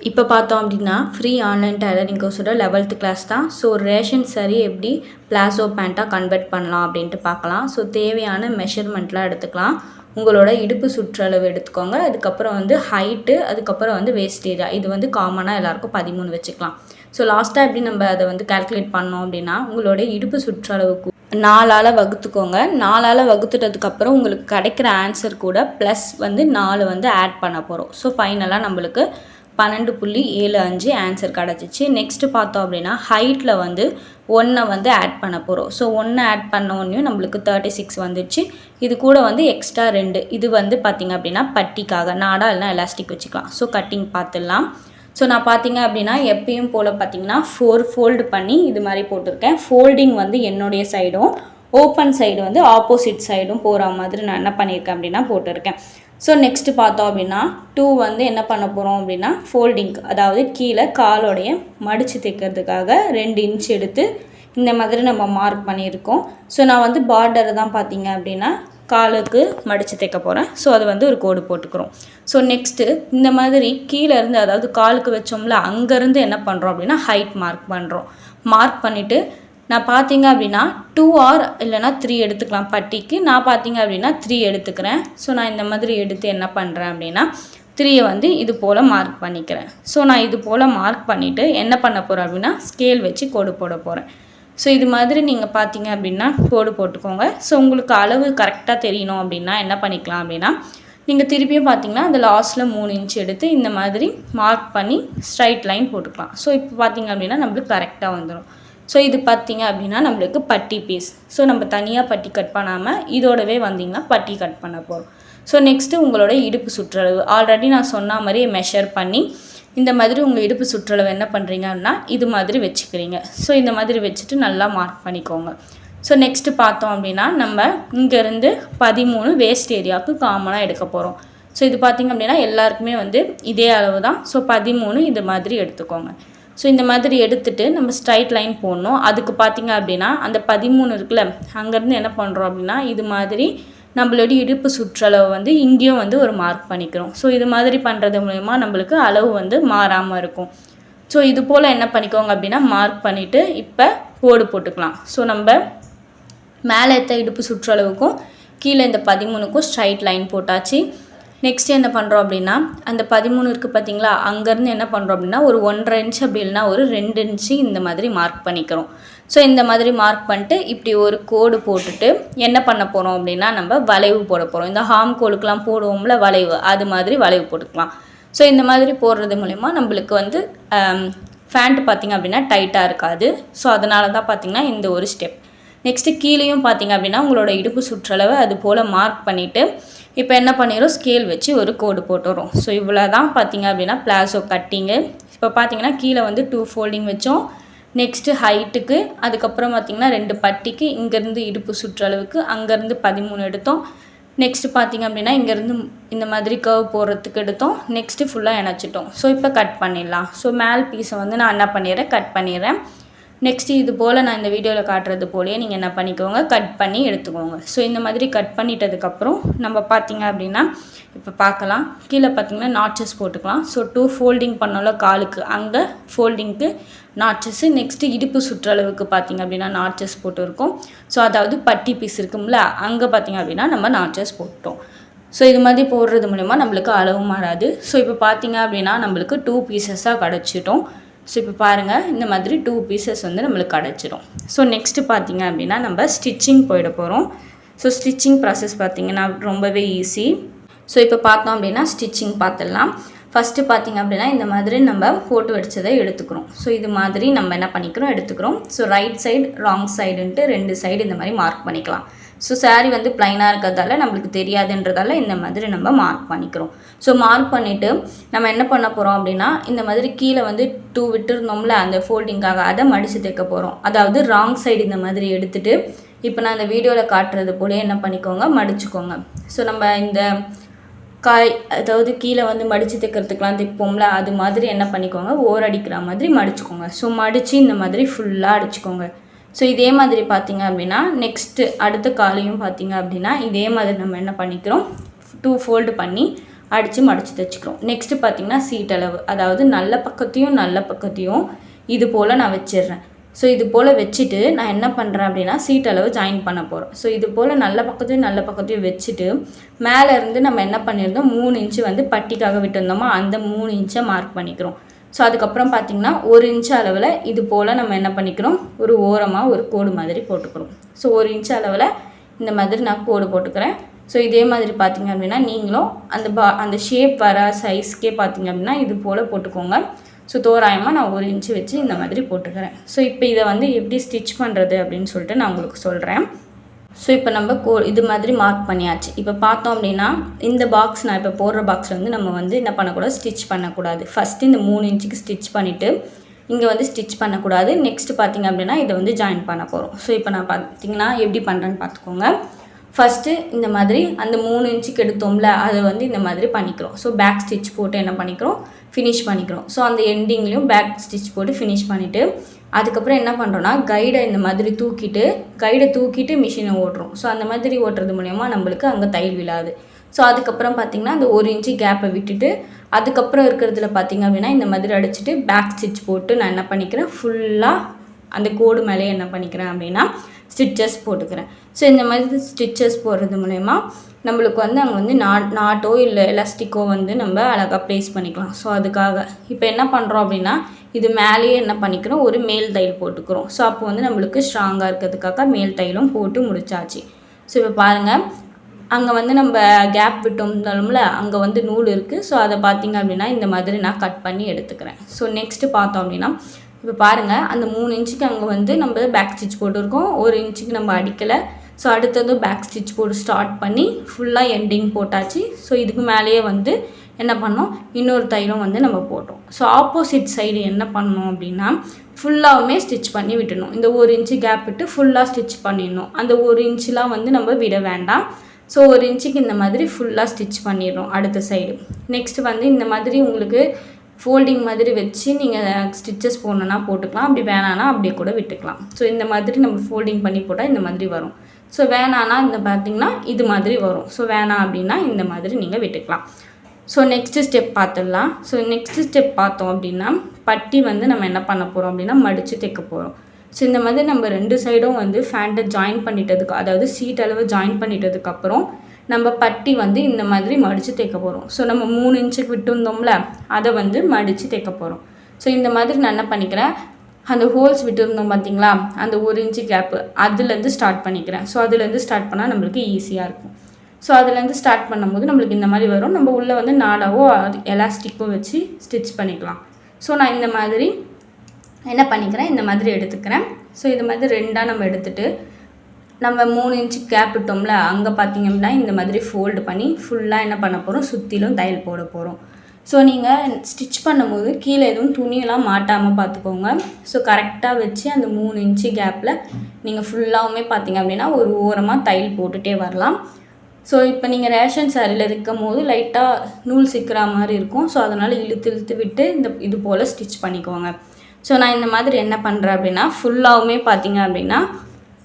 இப்போ பார்த்தோம் அப்படின்னா ஃப்ரீ ஆன்லைன் டைலரிங் கோர்ஸோட 11th கிளாஸ் தான். ஸோ ரேஷன் சரி எப்படி பிளாசோ பேண்ட்டாக கன்வெர்ட் பண்ணலாம் அப்படின்ட்டு பார்க்கலாம். ஸோ தேவையான மெஷர்மெண்ட்லாம் எடுத்துக்கலாம். உங்களோட இடுப்பு சுற்றளவு எடுத்துக்கோங்க. அதுக்கப்புறம் ஹைட்டு, அதுக்கப்புறம் வேஸ்ட் ஏரியா. இது காமனாக எல்லாருக்கும் 13 வச்சுக்கலாம். ஸோ லாஸ்ட்டாக எப்படி நம்ம அதை கால்குலேட் பண்ணோம் அப்படின்னா, உங்களோட இடுப்பு சுற்றளவுக்கு 4ஆல் வகுத்துக்கோங்க. 4ஆல் வகுத்துட்டதுக்கப்புறம் உங்களுக்கு கிடைக்கிற ஆன்சர் கூட ப்ளஸ் 4 ஆட் பண்ண போகிறோம். ஸோ ஃபைனலாக நம்மளுக்கு 12.75 ஆன்சர் கிடச்சிச்சு. நெக்ஸ்ட்டு பார்த்தோம் அப்படின்னா ஹைட்டில் 1 ஆட் பண்ண போகிறோம். ஸோ 1 ஆட் பண்ணோன்னையும் நம்மளுக்கு 36 வந்துடுச்சு. இது கூட எக்ஸ்ட்ரா 2 இது பார்த்திங்க அப்படின்னா பட்டிக்காக நாடா இல்லைனா எலாஸ்டிக் வச்சுக்கலாம். ஸோ கட்டிங் பார்த்துடலாம். ஸோ நான் பார்த்திங்க அப்படின்னா எப்பயும் போல் பார்த்திங்கன்னா 4 ஃபோல்டு பண்ணி இது மாதிரி போட்டிருக்கேன். ஃபோல்டிங் என்னுடைய சைடும், ஓப்பன் சைடு ஆப்போசிட் சைடும் போகிற மாதிரி நான் என்ன பண்ணியிருக்கேன் அப்படின்னா போட்டிருக்கேன். ஸோ நெக்ஸ்ட்டு பார்த்தோம் அப்படின்னா 2 என்ன பண்ண போகிறோம் அப்படின்னா ஃபோல்டிங், அதாவது கீழே காலோடைய மடித்து தைக்கிறதுக்காக 2 இன்ச் எடுத்து இந்த மாதிரி நம்ம மார்க் பண்ணியிருக்கோம். ஸோ நான் பார்டரை தான் பார்த்திங்க அப்படின்னா காலுக்கு மடித்து தைக்க போகிறேன். ஸோ அது ஒரு கோடு போட்டுக்கிறோம். ஸோ நெக்ஸ்ட்டு இந்த மாதிரி கீழேருந்து, அதாவது காலுக்கு வச்சோம்ல அங்கேருந்து என்ன பண்ணுறோம் அப்படின்னா ஹைட் மார்க் பண்ணுறோம். மார்க் பண்ணிவிட்டு நான் பார்த்திங்க அப்படின்னா 2 ஆர் இல்லைனா 3 எடுத்துக்கலாம் பட்டிக்கு. நான் பார்த்திங்க அப்படின்னா 3 எடுத்துக்கிறேன். ஸோ நான் இந்த மாதிரி எடுத்து என்ன பண்ணுறேன் அப்படின்னா 3 இது போல் மார்க் பண்ணிக்கிறேன். ஸோ நான் இது போல் மார்க் பண்ணிவிட்டு என்ன பண்ண போகிறேன் அப்படின்னா ஸ்கேல் வச்சு கோடு போட போகிறேன். ஸோ இது மாதிரி நீங்கள் பார்த்தீங்க அப்படின்னா கோடு போட்டுக்கோங்க. ஸோ உங்களுக்கு அளவு கரெக்டாக தெரியணும் அப்படின்னா என்ன பண்ணிக்கலாம் அப்படின்னா, நீங்கள் திருப்பியும் பார்த்தீங்கன்னா அந்த லாஸ்ட்டில் 3 இன்ச் எடுத்து இந்த மாதிரி மார்க் பண்ணி ஸ்ட்ரைட் லைன் போட்டுக்கலாம். ஸோ இப்போ பார்த்தீங்க அப்படின்னா நம்மளுக்கு கரெக்டாக வந்துடும். ஸோ இது பார்த்திங்க அப்படின்னா நம்மளுக்கு பட்டி பீஸ். ஸோ நம்ம தனியாக பட்டி கட் பண்ணாமல் இதோடவே வந்திங்கன்னா பட்டி கட் பண்ண போகிறோம். ஸோ நெக்ஸ்ட்டு உங்களோட இடுப்பு சுற்றளவு ஆல்ரெடி நான் சொன்ன மாதிரி மெஷர் பண்ணி இந்த மாதிரி உங்கள் இடுப்பு சுற்றளவு என்ன பண்ணுறீங்க அப்படின்னா இது மாதிரி வச்சுக்கிறீங்க. ஸோ இந்த மாதிரி வச்சுட்டு நல்லா மார்க் பண்ணிக்கோங்க. ஸோ நெக்ஸ்ட்டு பார்த்தோம் அப்படின்னா நம்ம இங்கேருந்து 13 வேஸ்ட் ஏரியாவுக்கு காமனாக எடுக்க போகிறோம். ஸோ இது பார்த்திங்க அப்படின்னா எல்லாருக்குமே இதே அளவு தான். ஸோ 13 இது மாதிரி எடுத்துக்கோங்க. ஸோ இந்த மாதிரி எடுத்துகிட்டு நம்ம ஸ்ட்ரைட் லைன் போடணும். அதுக்கு பார்த்திங்க அப்படின்னா அந்த 13 இருக்குல்ல அங்கேருந்து என்ன பண்ணுறோம் அப்படின்னா இது மாதிரி நம்மளுடைய இடுப்பு சுற்றளவு இங்கேயும் ஒரு மார்க் பண்ணிக்கிறோம். ஸோ இது மாதிரி பண்ணுறது மூலமா நம்மளுக்கு அளவு மாறாமல் இருக்கும். ஸோ இது போல் என்ன பண்ணிக்கோங்க அப்படின்னா மார்க் பண்ணிவிட்டு இப்போ கோடு போட்டுக்கலாம். ஸோ நம்ம மேலே ஏற்ற இடுப்பு சுற்றளவுக்கும் கீழே இந்த 13க்கும் ஸ்ட்ரைட் லைன் போட்டாச்சு. நெக்ஸ்ட் என்ன பண்ணுறோம் அப்படின்னா அந்த 13 இருக்குது பார்த்திங்களா, அங்கேருந்து என்ன பண்ணுறோம் அப்படின்னா ஒரு 1.5 இன்ச் அப்படி இல்லைனா ஒரு 2 இன்ச்சு இந்த மாதிரி மார்க் பண்ணிக்கிறோம். ஸோ இந்த மாதிரி மார்க் பண்ணிட்டு இப்படி ஒரு கோடு போட்டுட்டு என்ன பண்ண போகிறோம் அப்படின்னா நம்ம வளைவு போட போகிறோம். இந்த ஹார்ம் கோலுக்கெலாம் போடுவோம்ல வளைவு, அது மாதிரி வளைவு போட்டுக்கலாம். ஸோ இந்த மாதிரி போடுறது மூலிமா நம்மளுக்கு ஃபேண்ட் பார்த்திங்க அப்படின்னா டைட்டாக இருக்காது. ஸோ அதனால தான் பார்த்திங்கன்னா இந்த ஒரு ஸ்டெப். நெக்ஸ்ட்டு கீழேயும் பார்த்திங்க அப்படின்னா உங்களோட இடுப்பு சுற்றளவு அது போல் மார்க் பண்ணிவிட்டு இப்போ என்ன பண்ணிடுறோம் ஸ்கேல் வச்சு ஒரு கோடு போட்டுறோம். ஸோ இவ்வளோ தான் பார்த்திங்க அப்படின்னா பிளாசோ கட்டிங்கு. இப்போ பார்த்திங்கன்னா கீழே 2 ஃபோல்டிங் வச்சோம். நெக்ஸ்ட்டு ஹைட்டுக்கு, அதுக்கப்புறம் பார்த்திங்கன்னா 2 பட்டிக்கு, இங்கேருந்து இடுப்பு சுற்றளவுக்கு அங்கேருந்து 13 எடுத்தோம். நெக்ஸ்ட்டு பார்த்திங்க அப்படின்னா இங்கேருந்து இந்த மாதிரி கர்வ் போடுறதுக்கு எடுத்தோம். நெக்ஸ்ட்டு ஃபுல்லாக இணைச்சிட்டோம். ஸோ இப்போ கட் பண்ணிடலாம். ஸோ மேல் பீஸை நான் என்ன பண்ணிடுறேன் கட் பண்ணிடுறேன். நெக்ஸ்ட்டு இது போல் நான் இந்த வீடியோவில் காட்டுறது போலேயே நீங்கள் என்ன பண்ணிக்கோங்க கட் பண்ணி எடுத்துக்கோங்க. ஸோ இந்த மாதிரி கட் பண்ணிட்டதுக்கப்புறம் நம்ம பார்த்திங்க அப்படின்னா இப்போ பார்க்கலாம். கீழே பார்த்திங்கன்னா நாட்சஸ் போட்டுக்கலாம். ஸோ 2 ஃபோல்டிங் பண்ணோம்ல காலுக்கு, அங்கே ஃபோல்டிங்க்கு நாட்சஸ்ஸு. நெக்ஸ்ட்டு இடுப்பு சுற்றளவுக்கு பார்த்திங்க அப்படின்னா நாட்சஸ் போட்டுருக்கோம். ஸோ அதாவது பட்டி பீஸ் இருக்கும்ல அங்கே பார்த்திங்க அப்படின்னா நம்ம நாட்சஸ் போட்டோம். ஸோ இது மாதிரி போடுறது மூலிமா நம்மளுக்கு அளவு மாறாது. ஸோ இப்போ பார்த்திங்க அப்படின்னா நம்மளுக்கு 2 பீசஸாக கிடச்சிட்டோம். ஸோ இப்போ பாருங்கள் இந்த மாதிரி 2 பீசஸ் நம்மளுக்கு கிடச்சிடும். ஸோ நெக்ஸ்ட்டு பார்த்திங்க அப்படின்னா நம்ம ஸ்டிச்சிங் போயிட போகிறோம். ஸோ ஸ்டிச்சிங் ப்ராசஸ் பார்த்திங்கன்னா ரொம்பவே ஈஸி. ஸோ இப்போ பார்த்தோம் அப்படின்னா ஸ்டிச்சிங் பார்த்துடலாம். ஃபஸ்ட்டு பார்த்திங்க அப்படின்னா இந்த மாதிரி நம்ம போட்டு வச்சதை எடுத்துக்கிறோம். ஸோ இது மாதிரி நம்ம என்ன பண்ணிக்கிறோம் எடுத்துக்கிறோம். ஸோ ரைட் சைடு ராங் சைடுன்ட்டு 2 சைடு இந்த மாதிரி மார்க் பண்ணிக்கலாம். ஸோ சாரீ ப்ளைனாக இருக்கிறதால நம்மளுக்கு தெரியாதுன்றதால இந்த மாதிரி நம்ம மார்க் பண்ணிக்கிறோம். ஸோ மார்க் பண்ணிவிட்டு நம்ம என்ன பண்ண போகிறோம் அப்படின்னா இந்த மாதிரி கீழே 2 விட்டுருந்தோம்ல அந்த ஃபோல்டிங்காக அதை மடித்து தைக்க போகிறோம். அதாவது ராங் சைடு இந்த மாதிரி எடுத்துகிட்டு இப்போ நான் இந்த வீடியோவில் காட்டுறது போலே என்ன பண்ணிக்கோங்க மடிச்சுக்கோங்க. ஸோ நம்ம இந்த காய் அதாவது கீழே மடித்து தைக்கிறதுக்கெலாம் தைப்போம்ல அது மாதிரி என்ன பண்ணிக்கோங்க ஓர் அடிக்கிற மாதிரி மடிச்சுக்கோங்க. ஸோ மடித்து இந்த மாதிரி ஃபுல்லாக அடிச்சுக்கோங்க. ஸோ இதே மாதிரி பார்த்திங்க அப்படின்னா நெக்ஸ்ட்டு அடுத்த காலையும் பார்த்திங்க அப்படின்னா இதே மாதிரி நம்ம என்ன பண்ணிக்கிறோம் 2 ஃபோல்டு பண்ணி அடித்து மடித்து தைச்சிக்கிறோம். நெக்ஸ்ட்டு பார்த்திங்கன்னா சீட் அளவு, அதாவது நல்ல பக்கத்தையும் இது போல் நான் வச்சிடுறேன். ஸோ இது போல் வச்சுட்டு நான் என்ன பண்ணுறேன் அப்படின்னா சீட் அளவு ஜாயின் பண்ண போகிறோம். ஸோ இது போல் நல்ல பக்கத்தையும் வச்சுட்டு மேலேருந்து நம்ம என்ன பண்ணியிருந்தோம் 3 இன்ச்சு வந்து பட்டிக்காக விட்டுருந்தோமா அந்த 3 இன்ச்சை மார்க் பண்ணிக்கிறோம். ஸோ அதுக்கப்புறம் பார்த்திங்கன்னா 1 இன்ச்சு அளவில் இது போல் நம்ம என்ன பண்ணிக்கிறோம் ஒரு ஓரமாக ஒரு கோடு மாதிரி போட்டுக்கிறோம். ஸோ 1 இன்ச்சு அளவில் இந்த மாதிரி நான் கோடு போட்டுக்கிறேன். ஸோ இதே மாதிரி பார்த்திங்க அப்படின்னா நீங்களும் அந்த ஷேப் வர சைஸ்க்கே பார்த்திங்க அப்படின்னா இது போல் போட்டுக்கோங்க. ஸோ தோராயமாக நான் 1 இன்ச்சு வச்சு இந்த மாதிரி போட்டுக்கிறேன். ஸோ இப்போ இதை வந்து எப்படி ஸ்டிச் பண்ணுறது அப்படின்னு சொல்லிட்டு நான் உங்களுக்கு சொல்கிறேன். ஸோ இப்போ நம்ம இது மாதிரி மார்க் பண்ணியாச்சு. இப்போ பார்த்தோம் அப்படின்னா இந்த பாக்ஸ் நான் இப்போ போடுற பாக்ஸில் வந்து நம்ம வந்து என்ன பண்ணக்கூடாது ஸ்டிச் பண்ணக்கூடாது. ஃபஸ்ட்டு இந்த 3 இன்ச்சுக்கு ஸ்டிச் பண்ணிவிட்டு இங்கே வந்து ஸ்டிச் பண்ணக்கூடாது. நெக்ஸ்ட்டு பார்த்திங்க அப்படின்னா இதை வந்து ஜாயின் பண்ண போகிறோம். ஸோ இப்போ நான் பார்த்திங்கன்னா எப்படி பண்ணுறேன்னு பார்த்துக்கோங்க. ஃபஸ்ட்டு இந்த மாதிரி அந்த 3 இன்ச்சுக்கு எடுத்தோம்ல அதை வந்து இந்த மாதிரி பண்ணிக்கிறோம். ஸோ பேக் ஸ்டிச் போட்டு என்ன பண்ணிக்கிறோம் ஃபினிஷ் பண்ணிக்கிறோம். ஸோ அந்த எண்டிங்லேயும் பேக் ஸ்டிச் போட்டு ஃபினிஷ் பண்ணிவிட்டு அதுக்கப்புறம் என்ன பண்ணுறோன்னா கைடை இந்த மாதிரி தூக்கிட்டு மிஷினை ஓட்டுறோம். ஸோ அந்த மாதிரி ஓட்டுறது மூலயமா நம்மளுக்கு அங்கே தையல் விழாது. ஸோ அதுக்கப்புறம் பார்த்திங்கன்னா அந்த 1 இன்ச்சு கேப்பை விட்டுட்டு அதுக்கப்புறம் இருக்கிறதுல பார்த்திங்க அப்படின்னா இந்த மாதிரி அடிச்சுட்டு பேக் ஸ்டிச் போட்டு நான் என்ன பண்ணிக்கிறேன் ஃபுல்லாக அந்த கோடு மேலே என்ன பண்ணிக்கிறேன் அப்படின்னா ஸ்டிச்சஸ் போட்டுக்கிறேன். ஸோ இந்த மாதிரி ஸ்டிச்சஸ் போடுறது மூலயமா நம்மளுக்கு வந்து அங்கே வந்து நாட்டோ இல்லை எலாஸ்டிக்கோ வந்து நம்ம அழகாக ப்ளேஸ் பண்ணிக்கலாம். ஸோ அதுக்காக இப்போ என்ன பண்ணுறோம் அப்படின்னா இது மேலேயே என்ன பண்ணிக்கிறோம் ஒரு மேல் தையல் போட்டுக்கிறோம். ஸோ அப்போ வந்து நம்மளுக்கு ஸ்ட்ராங்காக இருக்கிறதுக்காக மேல் தையலும் போட்டு முடிச்சாச்சு. ஸோ இப்போ பாருங்கள் அங்கே வந்து நம்ம கேப் விட்டோம்னாலும்ல அங்கே வந்து நூல் இருக்குது. ஸோ அதை பார்த்திங்க அப்படின்னா இந்த மாதிரி நான் கட் பண்ணி எடுத்துக்கிறேன். ஸோ நெக்ஸ்ட்டு பார்த்தோம் அப்படின்னா இப்போ பாருங்கள் அந்த 3 இன்ச்சுக்கு அங்கே வந்து நம்ம பேக் ஸ்டிச் போட்டிருக்கோம். 1 இன்ச்சுக்கு நம்ம அடிக்கலை. ஸோ அடுத்தது பேக் ஸ்டிச் போட்டு ஸ்டார்ட் பண்ணி ஃபுல்லாக எண்டிங் போட்டாச்சு. ஸோ இதுக்கு மேலேயே வந்து என்ன பண்ணோம் இன்னொரு தையலும் வந்து நம்ம போட்டோம். ஸோ ஆப்போசிட் சைடு என்ன பண்ணோம் அப்படின்னா ஃபுல்லாகவுமே ஸ்டிச் பண்ணி விட்டுணும். இந்த 1 இன்ச்சு கேப் விட்டு ஃபுல்லாக ஸ்டிச் பண்ணிடணும். அந்த 1 இன்ச்சுலாம் வந்து நம்ம விட வேண்டாம். ஸோ 1 இன்ச்சுக்கு இந்த மாதிரி ஃபுல்லாக ஸ்டிச் பண்ணிடணும் அடுத்த சைடு. நெக்ஸ்ட்டு வந்து இந்த மாதிரி உங்களுக்கு ஃபோல்டிங் மாதிரி வச்சு நீங்கள் ஸ்டிச்சஸ் போடணுன்னா போட்டுக்கலாம். அப்படி வேணான்னா அப்படியே கூட விட்டுக்கலாம். ஸோ இந்த மாதிரி நம்ம ஃபோல்டிங் பண்ணி போட்டால் இந்த மாதிரி வரும். ஸோ வேணான்னா இந்த பார்த்திங்கன்னா இது மாதிரி வரும். ஸோ வேணாம் அப்படின்னா இந்த மாதிரி நீங்கள் விட்டுக்கலாம். ஸோ நெக்ஸ்ட்டு ஸ்டெப் பார்த்துடலாம். ஸோ நெக்ஸ்ட்டு ஸ்டெப் பார்த்தோம் அப்படின்னா பட்டி வந்து நம்ம என்ன பண்ண போகிறோம் அப்படின்னா மடித்து தைக்க போகிறோம். ஸோ இந்த மாதிரி நம்ம 2 சைடும் வந்து ஃபேண்ட்டை ஜாயின் பண்ணிட்டதுக்கு அதாவது சீட் அளவு ஜாயின் பண்ணிட்டதுக்கப்புறம் நம்ம பட்டி வந்து இந்த மாதிரி மடித்து தைக்க போகிறோம். ஸோ நம்ம 3 இன்ச்சுக்கு விட்டுருந்தோம்ல அதை வந்து மடித்து தைக்க போகிறோம். ஸோ இந்த மாதிரி நான் என்ன பண்ணிக்கிறேன் அந்த ஹோல்ஸ் விட்டுருந்தோம் பார்த்திங்களா அந்த 1 இன்ச்சு கேப்பு அதுலேருந்து ஸ்டார்ட் பண்ணிக்கிறேன். ஸோ அதுலேருந்து ஸ்டார்ட் பண்ணால் நம்மளுக்கு ஈஸியாக இருக்கும். ஸோ அதுலேருந்து ஸ்டார்ட் பண்ணும்போது நம்மளுக்கு இந்த மாதிரி வரும். நம்ம உள்ளே வந்து நாடாவோ எலாஸ்டிக்கோ வச்சு ஸ்டிச் பண்ணிக்கலாம். ஸோ நான் இந்த மாதிரி என்ன பண்ணிக்கிறேன் இந்த மாதிரி எடுத்துக்கிறேன். ஸோ இது மாதிரி 2ஆக நம்ம எடுத்துகிட்டு நம்ம 3 இன்ச்சு கேப் விட்டோம்ல அங்கே பார்த்திங்க அப்படின்னா இந்த மாதிரி ஃபோல்டு பண்ணி ஃபுல்லாக என்ன பண்ண போகிறோம் சுற்றிலும் தையல் போட போகிறோம். ஸோ நீங்கள் ஸ்டிச் பண்ணும்போது கீழே எதுவும் துணியெல்லாம் மாட்டாமல் பார்த்துக்கோங்க. ஸோ கரெக்டாக வச்சு அந்த 3 இன்ச்சு கேப்பில் நீங்கள் ஃபுல்லாகவுமே பார்த்திங்க அப்படின்னா ஒரு ஓரமாக தையல் போட்டுகிட்டே வரலாம். ஸோ இப்போ நீங்கள் ரேஷன் சாரியில் இருக்கும் போது லைட்டாக நூல் சிக்கிற மாதிரி இருக்கும். ஸோ அதனால் இழுத்து விட்டு இது போல் ஸ்டிச் பண்ணிக்கோங்க. ஸோ நான் இந்த மாதிரி என்ன பண்ணுறேன் அப்படின்னா ஃபுல்லாகவுமே பார்த்திங்க அப்படின்னா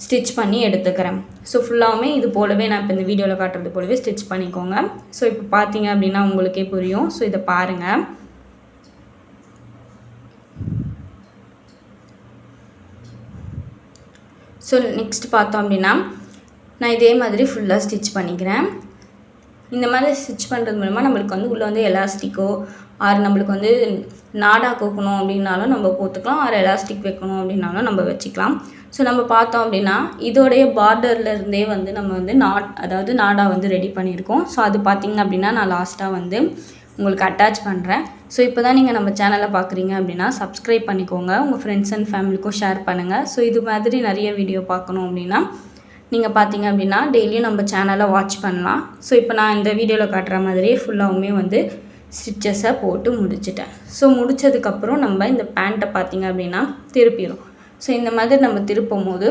ஸ்டிச் பண்ணி எடுத்துக்கிறேன். ஸோ ஃபுல்லாகவுமே இது போலவே நான் இப்போ இந்த வீடியோவில் காட்டுறது போலவே ஸ்டிச் பண்ணிக்கோங்க. ஸோ இப்போ பார்த்தீங்க அப்படின்னா உங்களுக்கே புரியும். ஸோ இதை பாருங்கள். ஸோ நெக்ஸ்ட் பார்த்தோம் அப்படின்னா நான் இதே மாதிரி ஃபுல்லாக ஸ்டிச் பண்ணிக்கிறேன். இந்த மாதிரி ஸ்டிச் பண்ணுறது மூலமாக நம்மளுக்கு வந்து உள்ளே வந்து எலாஸ்டிக்கோ நம்மளுக்கு வந்து நாடா கோக்கணும் அப்படின்னாலும் நம்ம போட்டுக்கலாம். எலாஸ்டிக் வைக்கணும் அப்படின்னாலும் நம்ம வச்சுக்கலாம். ஸோ நம்ம பார்த்தோம் அப்படின்னா இதோடைய பார்டர்லேருந்தே வந்து நம்ம வந்து அதாவது நாடா வந்து ரெடி பண்ணியிருக்கோம். ஸோ அது பார்த்திங்க அப்படின்னா நான் லாஸ்ட்டாக வந்து உங்களுக்கு அட்டாச் பண்ணுறேன். ஸோ இப்போ தான் நீங்கள் நம்ம சேனலை பார்க்குறீங்க அப்படின்னா சப்ஸ்கிரைப் பண்ணிக்கோங்க. உங்கள் ஃப்ரெண்ட்ஸ் அண்ட் ஃபேமிலிக்கும் ஷேர் பண்ணுங்கள். ஸோ இது மாதிரி நிறைய வீடியோ பார்க்கணும் அப்படின்னா நீங்கள் பார்த்தீங்க அப்படின்னா டெய்லியும் நம்ம சேனலை வாட்ச் பண்ணலாம். ஸோ இப்போ நான் இந்த வீடியோவில் காட்டுற மாதிரியே ஃபுல்லாகவுமே வந்து ஸ்டிச்சஸை போட்டு முடிச்சிட்டேன். ஸோ முடித்ததுக்கப்புறம் நம்ம இந்த பேண்ட்டை பார்த்திங்க அப்படின்னா திருப்பிடும். ஸோ இந்த மாதிரி நம்ம திருப்பும் போது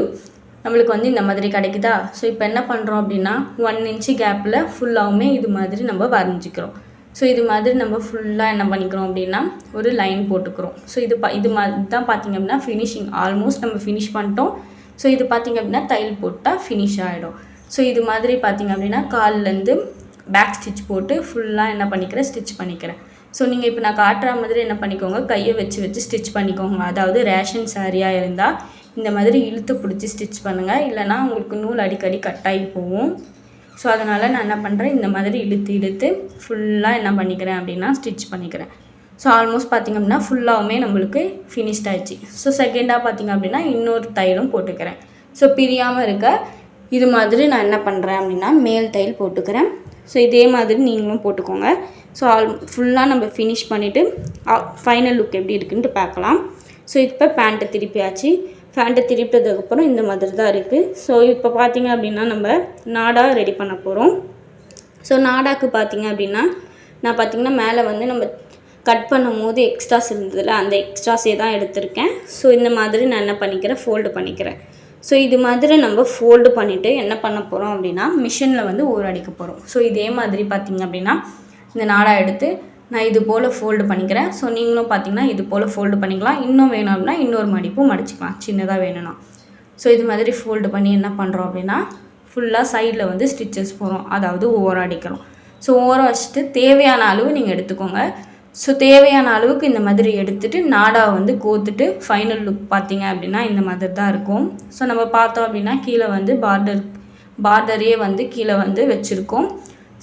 நம்மளுக்கு வந்து இந்த மாதிரி கிடைக்குதா. ஸோ இப்போ என்ன பண்ணுறோம் அப்படின்னா 1 இன்ச்சு கேப்பில் ஃபுல்லாகவுமே இது மாதிரி நம்ம வரைஞ்சிக்கிறோம். ஸோ இது மாதிரி நம்ம ஃபுல்லாக என்ன பண்ணிக்கிறோம் அப்படின்னா ஒரு லைன் போட்டுக்கிறோம். ஸோ இது மாதிரி தான் பார்த்திங்க அப்படின்னா ஃபினிஷிங் ஆல்மோஸ்ட் நம்ம ஃபினிஷ் பண்ணிட்டோம். ஸோ இது பார்த்திங்க அப்படின்னா தையல் போட்டால் ஃபினிஷ் ஆகிடும். ஸோ இது மாதிரி பார்த்திங்க அப்படின்னா கால்லேருந்து பேக் ஸ்டிச் போட்டு ஃபுல்லாக என்ன பண்ணிக்கிறேன், ஸ்டிச் பண்ணிக்கிறேன். ஸோ நீங்கள் இப்போ நான் காட்டுற மாதிரி என்ன பண்ணிக்கோங்க, கையை வச்சு ஸ்டிச் பண்ணிக்கோங்க. அதாவது ரேஷன் சாரியாக இருந்தால் இந்த மாதிரி இழுத்து பிடிச்சி ஸ்டிச் பண்ணுங்கள், இல்லைனா உங்களுக்கு நூல் அடிக்கடி கட்டாகி போகும். ஸோ அதனால் நான் என்ன பண்ணுறேன், இந்த மாதிரி இழுத்து ஃபுல்லாக என்ன பண்ணிக்கிறேன் அப்படின்னா ஸ்டிச் பண்ணிக்கிறேன். ஸோ ஆல்மோஸ்ட் பார்த்திங்க அப்படின்னா ஃபுல்லாகவுமே நம்மளுக்கு ஃபினிஷ்ட் ஆகிடுச்சு. ஸோ செகண்டாக பார்த்திங்க அப்படின்னா இன்னொரு தையலும் போட்டுக்கிறேன். ஸோ பிரியாமல் இருக்க இது மாதிரி நான் என்ன பண்ணுறேன் அப்படின்னா மேல் தையல் போட்டுக்கிறேன். ஸோ இதே மாதிரி நீங்களும் போட்டுக்கோங்க. ஸோ ஃபுல்லாக நம்ம ஃபினிஷ் பண்ணிவிட்டு ஃபைனல் லுக் எப்படி இருக்குன்ட்டு பார்க்கலாம். ஸோ இப்போ பேண்ட்டை திருப்பியாச்சு. பேண்ட்டை திருப்பிட்டதுக்கப்புறம் இந்த மாதிரி தான் இருக்குது. ஸோ இப்போ பார்த்திங்க அப்படின்னா நம்ம நாடா ரெடி பண்ண போகிறோம். ஸோ நாடாக்கு பார்த்திங்க அப்படின்னா நான் பார்த்திங்கன்னா மேலே வந்து நம்ம கட் பண்ணும் போது எக்ஸ்ட்ராஸ் இருந்ததில்ல, அந்த எக்ஸ்ட்ராஸே தான் எடுத்திருக்கேன். ஸோ இந்த மாதிரி நான் என்ன பண்ணிக்கிறேன், ஃபோல்டு பண்ணிக்கிறேன். ஸோ இது மாதிரி நம்ம ஃபோல்டு பண்ணிவிட்டு என்ன பண்ண போகிறோம் அப்படின்னா மிஷினில் வந்து அடிக்க போகிறோம். ஸோ இதே மாதிரி பார்த்திங்க அப்படின்னா இந்த நாடா எடுத்து நான் இது போல் ஃபோல்டு பண்ணிக்கிறேன். ஸோ நீங்களும் பார்த்திங்கன்னா இது போல் ஃபோல்டு பண்ணிக்கலாம். இன்னும் வேணும் அப்படின்னா இன்னொரு மடிப்பும் மடிச்சிக்கலாம், சின்னதாக வேணும்னா. ஸோ இது மாதிரி ஃபோல்டு பண்ணி என்ன பண்ணுறோம் அப்படின்னா ஃபுல்லாக சைடில் வந்து ஸ்டிச்சஸ் போகிறோம், அதாவது ஓரம் அடிக்கிறோம். ஸோ ஓரம் வச்சுட்டு தேவையான அளவு நீங்கள் எடுத்துக்கோங்க. ஸோ தேவையான அளவுக்கு இந்த மாதிரி எடுத்துகிட்டு நாடாவை வந்து கோத்துட்டு ஃபைனல் லுக் பார்த்திங்க அப்படின்னா இந்த மாதிரி தான் இருக்கும். ஸோ நம்ம பார்த்தோம் அப்படின்னா கீழே வந்து பார்டரே வந்து கீழே வந்து வச்சுருக்கோம்.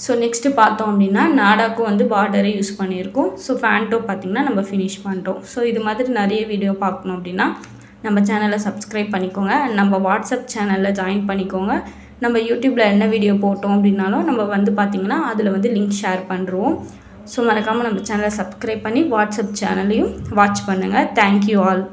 ஸோ நெக்ஸ்ட்டு பார்த்தோம் அப்படின்னா நாடாக்கும் வந்து பார்டரே யூஸ் பண்ணியிருக்கோம். ஸோ பேண்ட்டும் பார்த்திங்கன்னா நம்ம ஃபினிஷ் பண்ணிட்டோம். ஸோ இது மாதிரி நிறைய வீடியோ பார்க்கணும் அப்படின்னா நம்ம சேனலை சப்ஸ்கிரைப் பண்ணிக்கோங்க. நம்ம வாட்ஸ்அப் சேனலில் ஜாயின் பண்ணிக்கோங்க. நம்ம யூடியூப்பில் என்ன வீடியோ போட்டோம் அப்படின்னாலும் நம்ம வந்து பார்த்திங்கன்னா அதில் வந்து லிங்க் ஷேர் பண்ணுறோம். ஸோ மறக்காமல் நம்ம சேனலை சப்ஸ்கிரைப் பண்ணி வாட்ஸ்அப் சேனலையும் வாட்ச் பண்ணுங்கள். Thank you all.